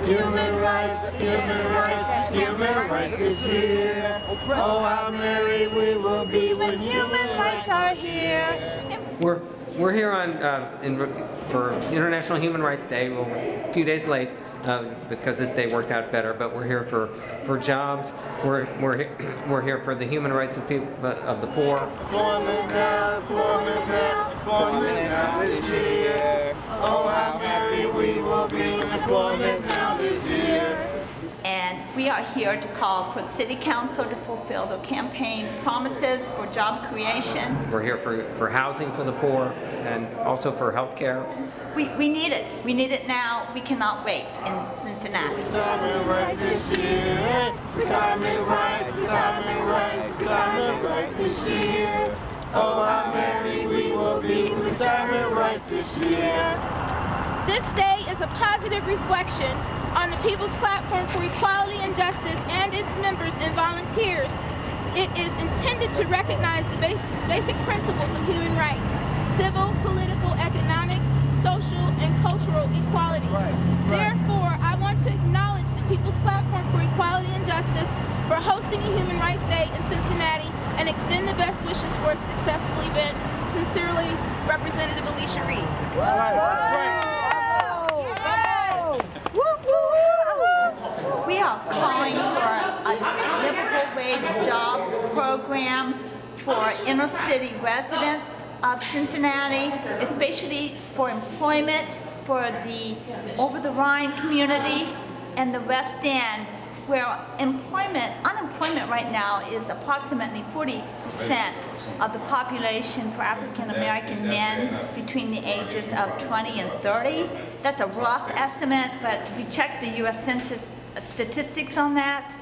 Human rights, human rights, human rights is here. Oh, how merry we will be when human rights are here. We're here on for International Human Rights Day. We're a few days late because this day worked out better. But we're here for jobs. We're here for the human rights of people of the poor. Employment now, employment now, employment now this year. Oh, how merry we will be when employment now this year. And we are here to call for the City Council to fulfill their campaign promises for job creation. We're here for housing for the poor and also for health care. We need it. We need it now. We cannot wait in Cincinnati. Retirement rights this year. Retirement rights, retirement rights, retirement rights this year. Oh, how merry we will be with retirement rights this year. This day is a positive reflection on the People's Platform for Equality and Justice and its members and volunteers. It is intended to recognize the basic principles of human rights: civil, political, economic, social, and cultural equality. Therefore, I want to acknowledge the People's Platform for Equality and Justice for hosting a Human Rights Day in Cincinnati and extend the best wishes for a successful event. Sincerely, Representative Alicia Reeves. We are calling for a livable wage jobs program for inner city residents of Cincinnati, especially for employment for the over the Rhine community and the West End, where unemployment right now is approximately 40% of the population for African American men between the ages of 20 and 30. That's a rough estimate, but we checked the U.S. Census statistics on that,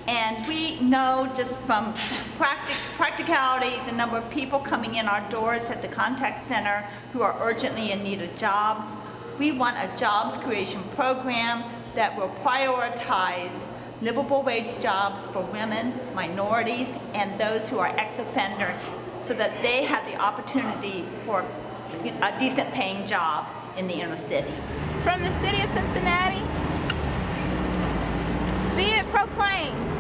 and we know just from practicality the number of people coming in our doors at the contact center who are urgently in need of jobs. We want a jobs creation program that will prioritize livable wage jobs for women, minorities, and those who are ex-offenders, so that they have the opportunity for a decent paying job in the inner city. From the city of Cincinnati, be it proclaimed,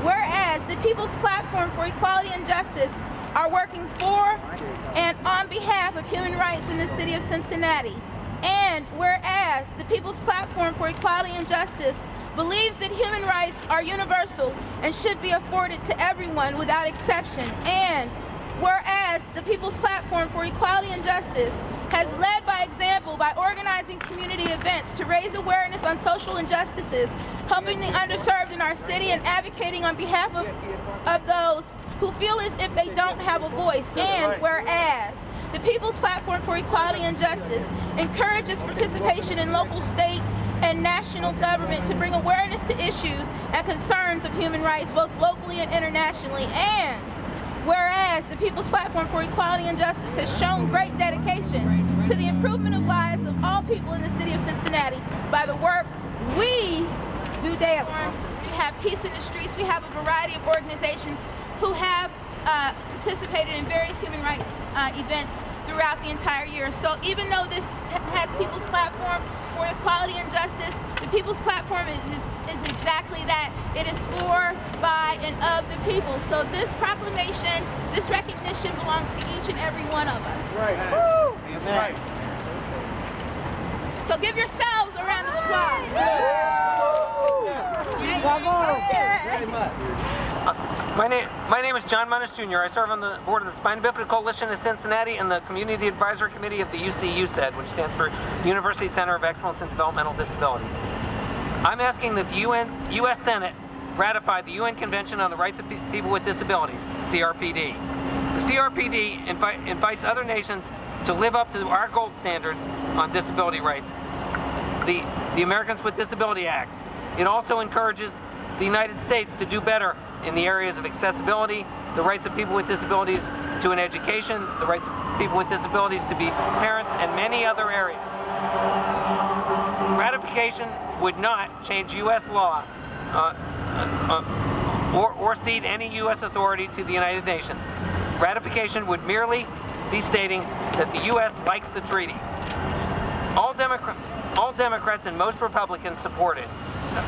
whereas the People's Platform for Equality and Justice are working for and on behalf of human rights in the city of Cincinnati, and whereas the People's Platform for Equality and Justice believes that human rights are universal and should be afforded to everyone without exception, and whereas the People's Platform for Equality and Justice has led by example by organizing community events to raise awareness on social injustices, helping the underserved in our city, and advocating on behalf of those who feel as if they don't have a voice, and whereas the People's Platform for Equality and Justice encourages participation in local, state, and national government to bring awareness to issues and concerns of human rights both locally and internationally, and whereas the People's Platform for Equality and Justice has shown great dedication to the improvement of lives of all people in the city of Cincinnati by the work we do daily. We have Peace in the Streets. We have a variety of organizations who have participated in various human rights events throughout the entire year. So even though this has People's Platform for Equality and Justice, the People's Platform is exactly that. It is for, by, and of the people. So this proclamation, this recognition belongs to each and every one of us. Right. Woo! That's right. So give yourselves a round of applause. Very much. My name is John Munnis Jr. I serve on the board of the Spina Bifida Coalition of Cincinnati and the Community Advisory Committee of the UCUSED, which stands for University Center of Excellence in Developmental Disabilities. I'm asking that the U.S. Senate ratify the UN Convention on the Rights of People with Disabilities, the CRPD. The CRPD invites other nations to live up to our gold standard on disability rights, the Americans with Disability Act. It also encourages the United States to do better in the areas of accessibility, the rights of people with disabilities to an education, the rights of people with disabilities to be parents, and many other areas. Ratification would not change U.S. law or cede any U.S. authority to the United Nations. Ratification would merely be stating that the U.S. likes the treaty. All All Democrats and most Republicans support it.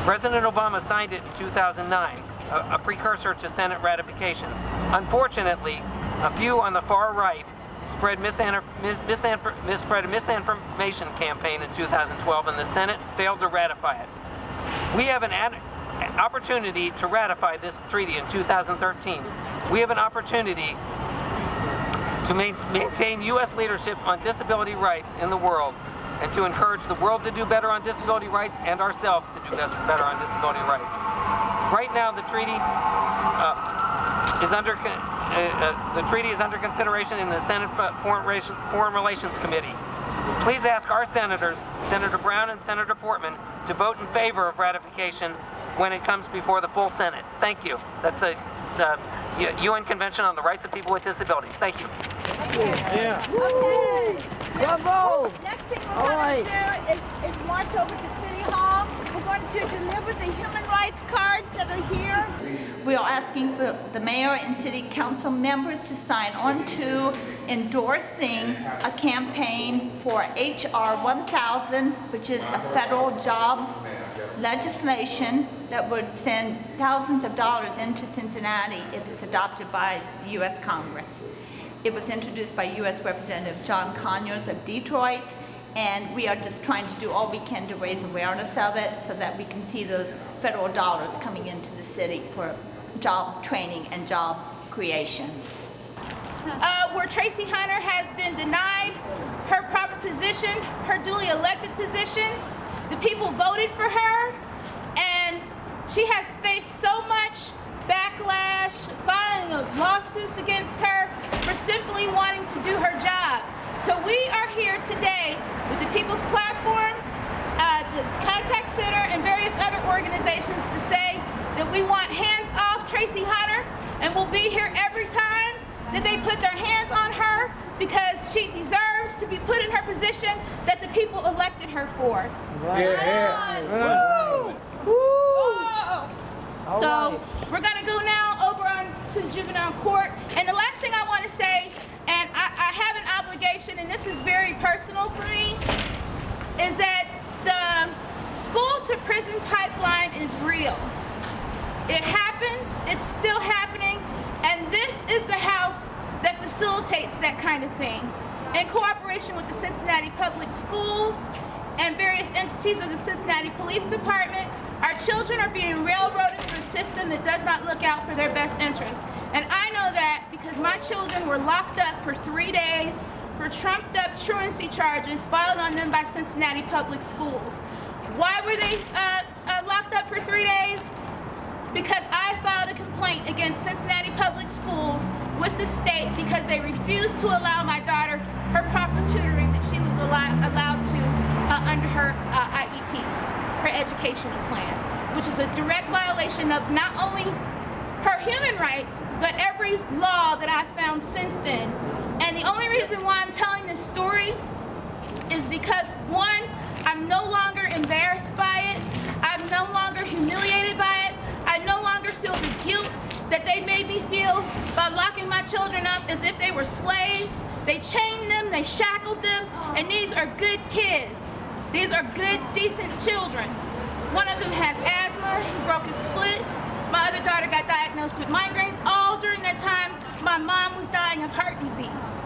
President Obama signed it in 2009, a precursor to Senate ratification. Unfortunately, a few on the far right spread a misinformation campaign in 2012, and the Senate failed to ratify it. We have an opportunity to ratify this treaty in 2013. We have an opportunity to maintain U.S. leadership on disability rights in the world, and to encourage the world to do better on disability rights and ourselves to do better on disability rights. Right now, the treaty is under consideration in the Senate Foreign Relations Committee. Please ask our senators, Senator Brown and Senator Portman, to vote in favor of ratification when it comes before the full Senate. Thank you. That's the UN Convention on the Rights of People with Disabilities. Thank you. Yeah. Okay. Bravo! Next thing we're going to do is march over to City Hall. We're going to deliver the human rights cards that are here. We are asking for the mayor and city council members to sign on to endorsing a campaign for HR 1000, which is a federal jobs legislation that would send thousands of dollars into Cincinnati if it's adopted by the U.S. Congress. It was introduced by U.S. Representative John Conyers of Detroit, and we are just trying to do all we can to raise awareness of it so that we can see those federal dollars coming into the city for job training and job creation. Where Tracy Hunter has been denied her proper position, her duly elected position. The people voted for her, and she has faced so much backlash, filing of lawsuits against her for simply wanting to do her job. So we are here today with the People's Platform, the Contact Center, and various other organizations to say that we want hands off Tracy Hunter, and we'll be here every time that they put their hands on her, because she deserves to be put in her position that the people elected her for. Yeah. So we're going to go now over on to the juvenile court. And the last thing I want to say, and I have an obligation, and this is very personal for me, is that the school to prison pipeline is real. It happens, it's still happening, and this is the house that facilitates that kind of thing. In cooperation with the Cincinnati Public Schools and various entities of the Cincinnati Police Department, our children are being railroaded through a system that does not look out for their best interests. And I know that because my children were locked up for 3 days for trumped up truancy charges filed on them by Cincinnati Public Schools. Why were they locked up for 3 days? Because I filed a complaint against Cincinnati Public Schools with the state because they refused to allow my daughter her proper tutoring that she was allowed to under her IEP, her educational plan, which is a direct violation of not only her human rights, but every law that I've found since then. And the only reason why I'm telling this story is because, one, I'm no longer embarrassed by it. I'm no longer humiliated by it. I no longer feel the guilt that they made me feel by locking my children up as if they were slaves. They chained them, they shackled them, and these are good kids. These are good, decent children. One of them has asthma, he broke his foot. My other daughter got diagnosed with migraines. All during that time, my mom was dying of heart disease.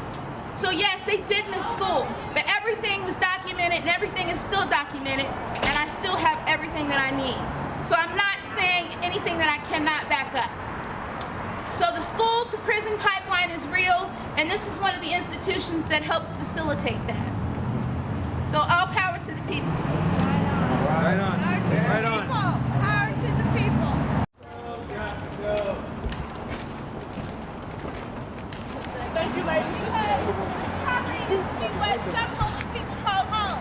So yes, they did miss school, but everything was documented and everything is still documented, and I still have everything that I need. So I'm not saying anything that I cannot back up. So the school to prison pipeline is real, and this is one of the institutions that helps facilitate that. So all power to the people. Right on. Right on. Power to the people. Thank you, ladies. Property used to be what some homeless people call home.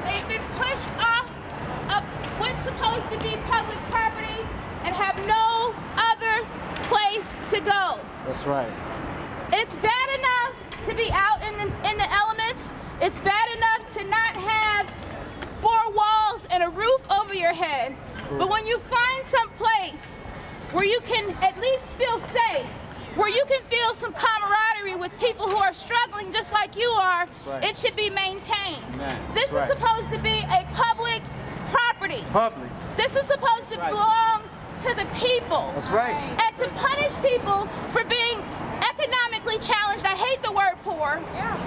They've been pushed off of what's supposed to be public property and have no other place to go. That's right. It's bad enough to be out in the elements. It's bad enough to not have 4 walls and a roof over your head. But when you find some place where you can at least feel safe, where you can feel some camaraderie with people who are struggling just like you are, it should be maintained. This is supposed to be a public property. This is supposed to belong to the people. That's right. And to punish people for being economically challenged, I hate the word poor,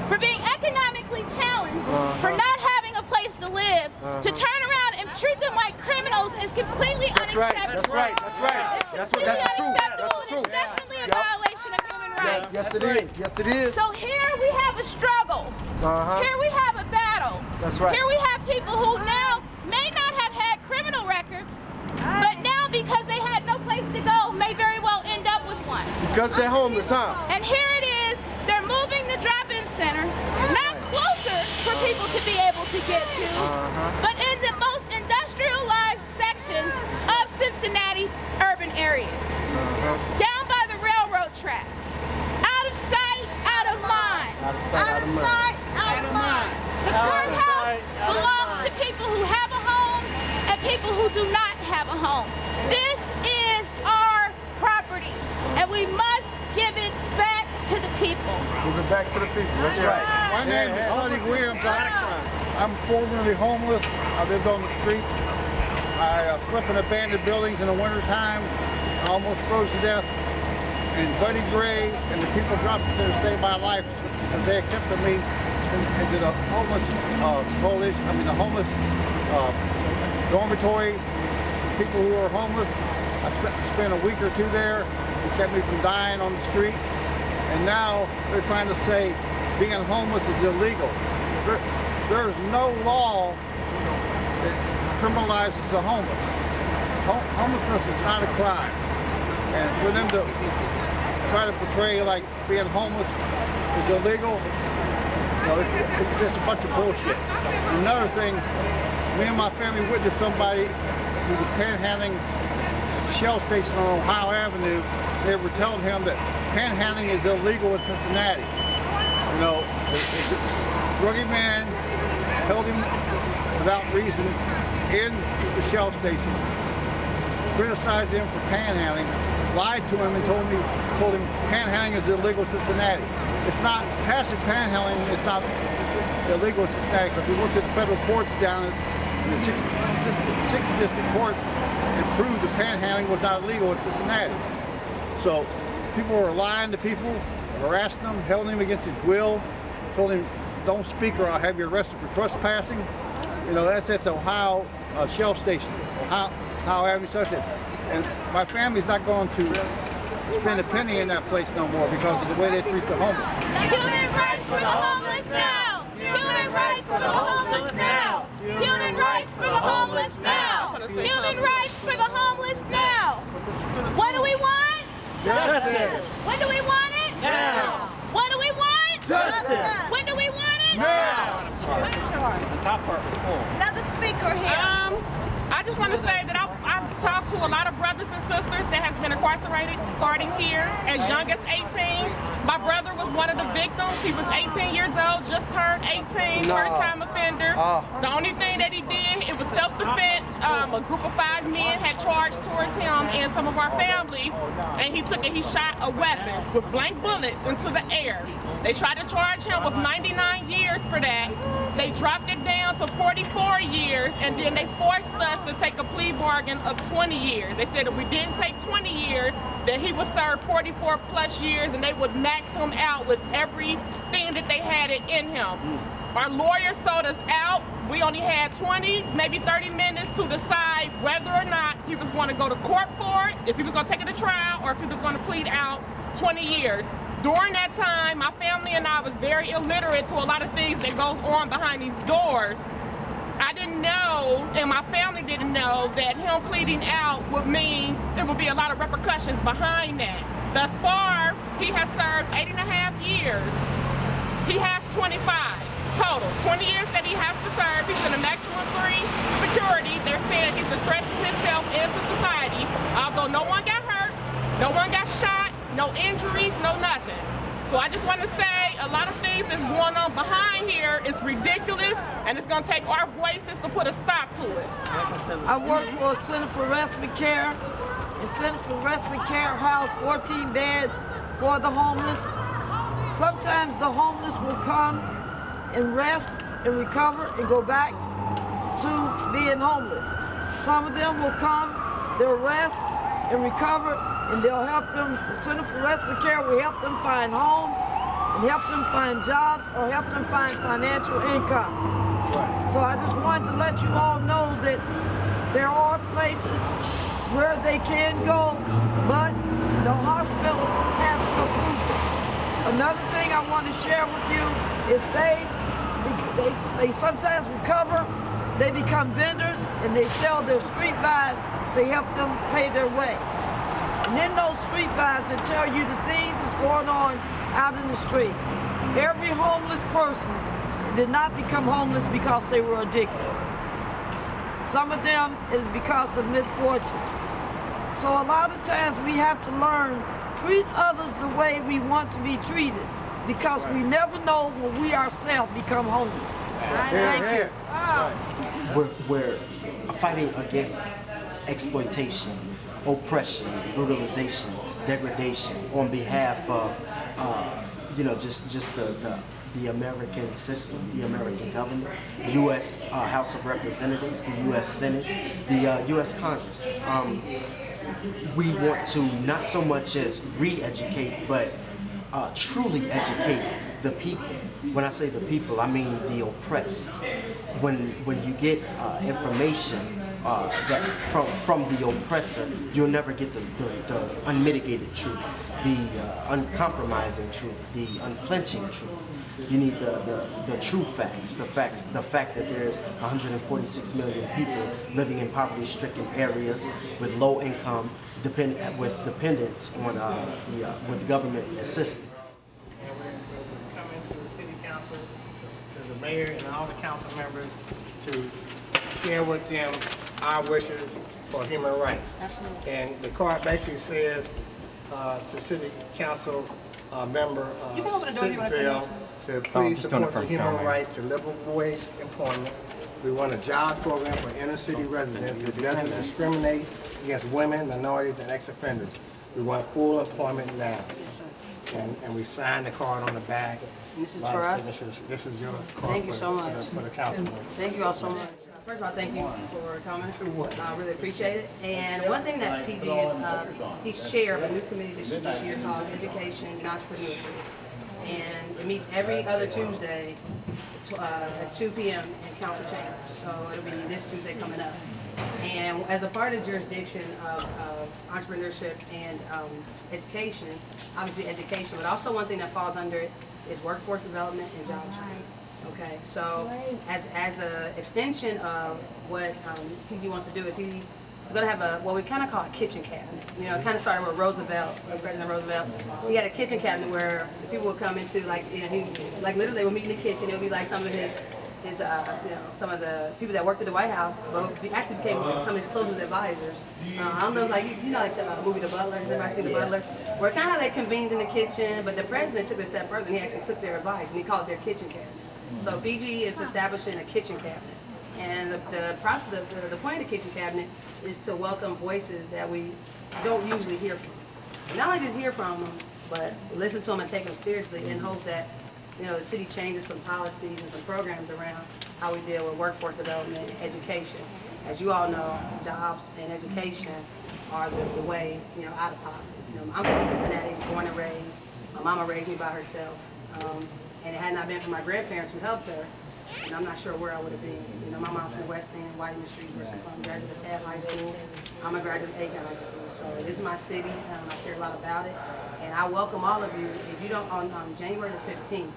for being economically challenged, for not having a place to live, to turn around and treat them like criminals is completely unacceptable. That's right. That's right. It's completely unacceptable, and it's definitely a violation of human rights. Yes, it is. Yes, it is. So here we have a struggle. Here we have a battle. That's right. Here we have people who now may not have had criminal records, but now because they had no place to go, may very well end up with one. Because they're homeless, huh? And here it is, they're moving the drop-in center, not closer for people to be able to get to, but in the most industrialized section of Cincinnati urban areas. Down by the railroad tracks. Out of sight, out of mind. Out of sight, out of mind. The courthouse belongs to people who have a home and people who do not have a home. This is our property, and we must give it back to the people. Give it back to the people. That's right. My name is Sonny Williams. I'm formerly homeless. I lived on the street. I slept in abandoned buildings in the wintertime. I almost froze to death. And Buddy Gray and the people dropped us there to save my life. And they accepted me into the homeless coalition. I mean, the homeless dormitory. People who are homeless. I spent a week or two there. It kept me from dying on the street. And now they're trying to say being homeless is illegal. There's no law that criminalizes the homeless. Homelessness is not a crime. And for them to try to portray like being homeless is illegal, you know, it's just a bunch of bullshit. Another thing, me and my family witnessed somebody who was panhandling Shell station on Ohio Avenue. They were telling him that panhandling is illegal in Cincinnati. You know, a druggy man held him without reason in the Shell station, criticized him for panhandling, lied to him and told him panhandling is illegal in Cincinnati. It's not passive panhandling, it's not illegal in Cincinnati, because we looked at the federal courts down in the 6th District Court and proved that panhandling was not illegal in Cincinnati. So people were lying to people, harassing them, held him against his will, told him, don't speak or I'll have you arrested for trespassing. You know, that's at the Ohio Shell Station, Ohio Avenue Station. And my family's not going to spend a penny in that place no more because of the way they treat the homeless. Human rights for the homeless now! Human rights for the homeless now! Human rights for the homeless now! Human rights for the homeless now! What do we want? Justice. When do we want it? Now. What do we want? Justice. When do we want it? Now. The top part was full. Another speaker here. I just want to say that I've talked to a lot of brothers and sisters that has been incarcerated starting here as young as 18. My brother was one of the victims. He was 18 years old, just turned 18, first-time offender. The only thing that he did, it was self-defense. A group of 5 men had charged towards him and some of our family, and he shot a weapon with blank bullets into the air. They tried to charge him with 99 years for that. They dropped it down to 44 years, and then they forced us to take a plea bargain of 20 years. They said if we didn't take 20 years, that he would serve 44 plus years, and they would max him out with everything that they had it in him. Our lawyer sold us out. We only had 20, maybe 30 minutes to decide whether or not he was going to go to court for it, if he was going to take it to trial, or if he was going to plead out 20 years. During that time, my family and I was very illiterate to a lot of things that goes on behind these doors. I didn't know, and my family didn't know, that him pleading out would mean there would be a lot of repercussions behind that. Thus far, he has served 8.5 years. He has 25 total. 20 years that he has to serve. He's in a maximum 3 security. They're saying he's a threat to himself and to society. Although no one got hurt, no one got shot, no injuries, no nothing. So I just want to say a lot of things that's going on behind here is ridiculous, and it's going to take our voices to put a stop to it. I work for Center for Respite Care. And Center for Respite Care housed 14 beds for the homeless. Sometimes the homeless will come and rest and recover and go back to being homeless. Some of them will come, they'll rest and recover, and they'll help them, the Center for Respite Care will help them find homes and help them find jobs or help them find financial income. So I just wanted to let you all know that there are places where they can go, but the hospital has to approve it. Another thing I want to share with you is they sometimes recover, they become vendors, and they sell their street vibes to help them pay their way. And then those street vibes will tell you the things that's going on out in the street. Every homeless person did not become homeless because they were addicted. Some of them is because of misfortune. So a lot of times we have to learn, treat others the way we want to be treated, because we never know when we ourselves become homeless. Thank you. We're fighting against exploitation, oppression, brutalization, degradation on behalf of, just the American system, the American government, the U.S. House of Representatives, the U.S. Senate, the U.S. Congress. We want to not so much as re-educate, but truly educate the people. When I say the people, I mean the oppressed. When you get information that from the oppressor, you'll never get the unmitigated truth, the uncompromising truth, the unflinching truth. You need the true facts, the fact that there's 146 million people living in poverty-stricken areas with low income, with dependence on with government assistance. And we're coming to the city council, to the mayor and all the council members to share with them our wishes for human rights. Absolutely. And the card basically says to city council member Sittenfeld to please support the human rights to livable wage employment. We want a job program for inner city residents that doesn't discriminate against women, minorities, and ex-offenders. We want full employment now. And we signed the card on the back. This is for us? This is your card. Thank you so much. For the council. Thank you all so much. First of all, thank you for coming. I really appreciate it. And one thing that PG is, he's chair of a new committee this year called Education and Entrepreneurship. And it meets every other Tuesday at 2 p.m. in council chambers. So it'll be this Tuesday coming up. And as a part of jurisdiction of entrepreneurship and education, obviously education, but also one thing that falls under it is workforce development and job training. Okay, so as an extension of what PG wants to do is he's going to have what we kind of call a kitchen cabinet. You know, it kind of started with Roosevelt, President Roosevelt. He had a kitchen cabinet where people would come into, like, you know, literally they would meet in the kitchen. It would be like some of his some of the people that worked at the White House, but he actually became some of his closest advisors. I don't know, like, you know, like the movie The Butler, has everybody seen The Butler? Where kind of they convened in the kitchen, but the president took it a step further and he actually took their advice and he called it their kitchen cabinet. So PG is establishing a kitchen cabinet. And the point of the kitchen cabinet is to welcome voices that we don't usually hear from. And not only just hear from them, but listen to them and take them seriously in hopes that, you know, the city changes some policies and some programs around how we deal with workforce development and education. As you all know, jobs and education are the way, you know, out of poverty. You know, I'm from Cincinnati, born and raised. My mama raised me by herself. And it had not been for my grandparents who helped her, and I'm not sure where I would have been. You know, my mom's from West End, White Industries, where she's from, graduate of Taft High School. I'm a graduate of Aiken High School. So this is my city, I care a lot about it. And I welcome all of you. If you don't, on January the 15th,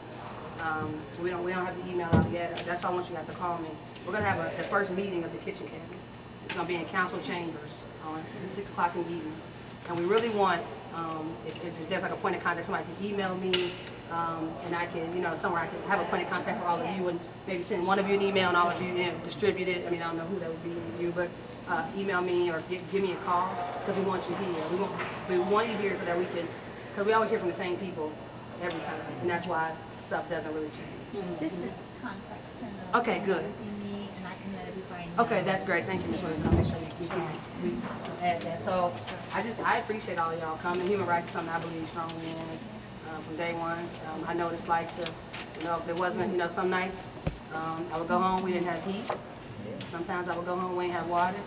we don't have the email out yet. That's why I want you guys to call me. We're gonna have the first meeting of the kitchen cabinet. It's gonna be in council chambers on 6 o'clock in the evening. And we really want, if there's like a point of contact, somebody can email me, and I can, you know, somewhere I can have a point of contact for all of you and maybe send one of you an email and all of you, distribute it. I mean, I don't know who that would be you, but email me or give me a call because we want you here. We want you here so that we can, because we always hear from the same people every time, and that's why stuff doesn't really change. This is contact center. Okay, good. Me, and I can let everybody Okay, that's great. Thank you, Ms. Williams. I'll make sure we add that. So I appreciate all of y'all coming. Human rights is something I believe strongly in from day one. I know what it's like to, if it wasn't, some nights I would go home, we didn't have heat. Sometimes I would go home, we didn't have water.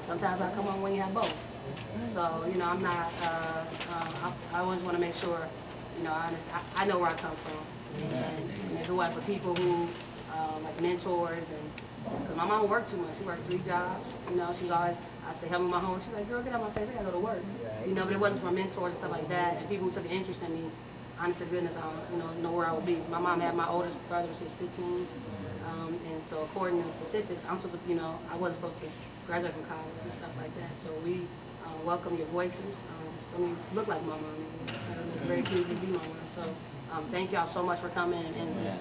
Sometimes I come home, we didn't have both. So, I'm not, I always want to make sure, I know where I come from. And if it wasn't for people who, like mentors, because my mom worked too much. She worked 3 jobs. She was always, I say, help me with my homework. She's like, girl, get out of my face. I got to go to work. But it wasn't for mentors and stuff like that. And people who took an interest in me, honest to goodness, I don't know where I would be. My mom had my oldest brother when she was 15. And so according to statistics, I'm supposed to, I wasn't supposed to graduate from college and stuff like that. So we welcome your voices. Some of you look like my mom. I'm very pleased to be my mom. So thank y'all so much for coming.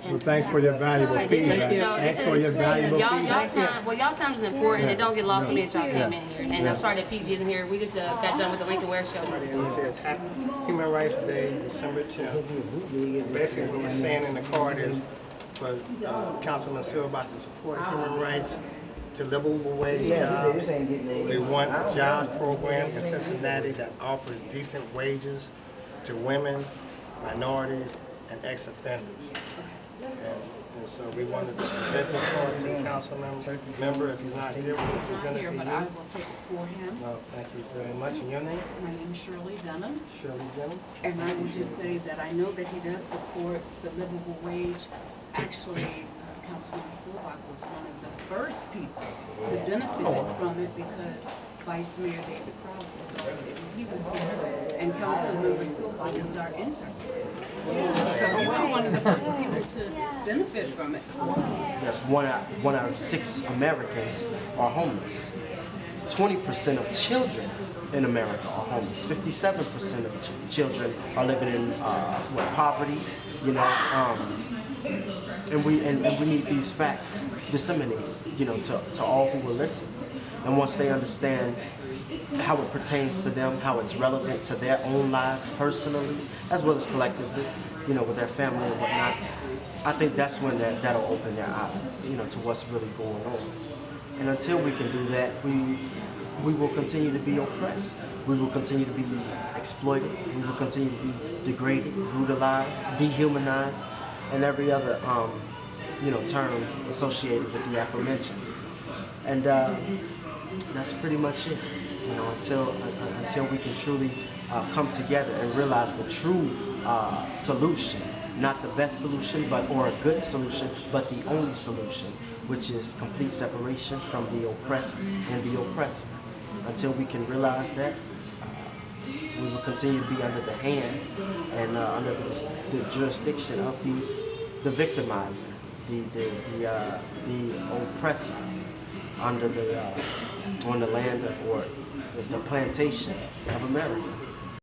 Well, thanks for your valuable feedback. Thanks for your valuable feedback. Y'all time is important. It don't get lost to me that y'all came in here. And I'm sorry that PG isn't here. We just got done with the Lincoln Ware show. It says Happy Human Rights Day, December 10th. Basically, what we're saying in the card is for Councilman Silva to support human rights, to livable wage jobs. We want a jobs program in Cincinnati that offers decent wages to women, minorities, and ex-offenders. And so we wanted to present this card to the council member. If he's not here, we'll present it to you. But I will take it for him. No, thank you very much. And your name? My name is Shirley Dunham. Shirley Dunham. And I would just say that I know that he does support the livable wage. Actually, Councilman Silva was one of the first people to benefit from it because Vice Mayor David Crowell started it. He was here, and Councilmember Silva was our intern. So he was one of the first people to benefit from it. Yes, one out of 6 Americans are homeless. 20% of children in America are homeless. 57% of children are living in poverty. And we need these facts disseminated, to all who will listen. And once they understand how it pertains to them, how it's relevant to their own lives personally, as well as collectively, with their family and whatnot, I think that's when that'll open their eyes, to what's really going on. And until we can do that, we will continue to be oppressed. We will continue to be exploited. We will continue to be degraded, brutalized, dehumanized, and every other term associated with the aforementioned. And that's pretty much it. Until we can truly come together and realize the true solution, not the best solution, or a good solution, but the only solution, which is complete separation from the oppressed and the oppressor. Until we can realize that, we will continue to be under the hand and under the jurisdiction of the victimizer, the oppressor, on the land or the plantation of America.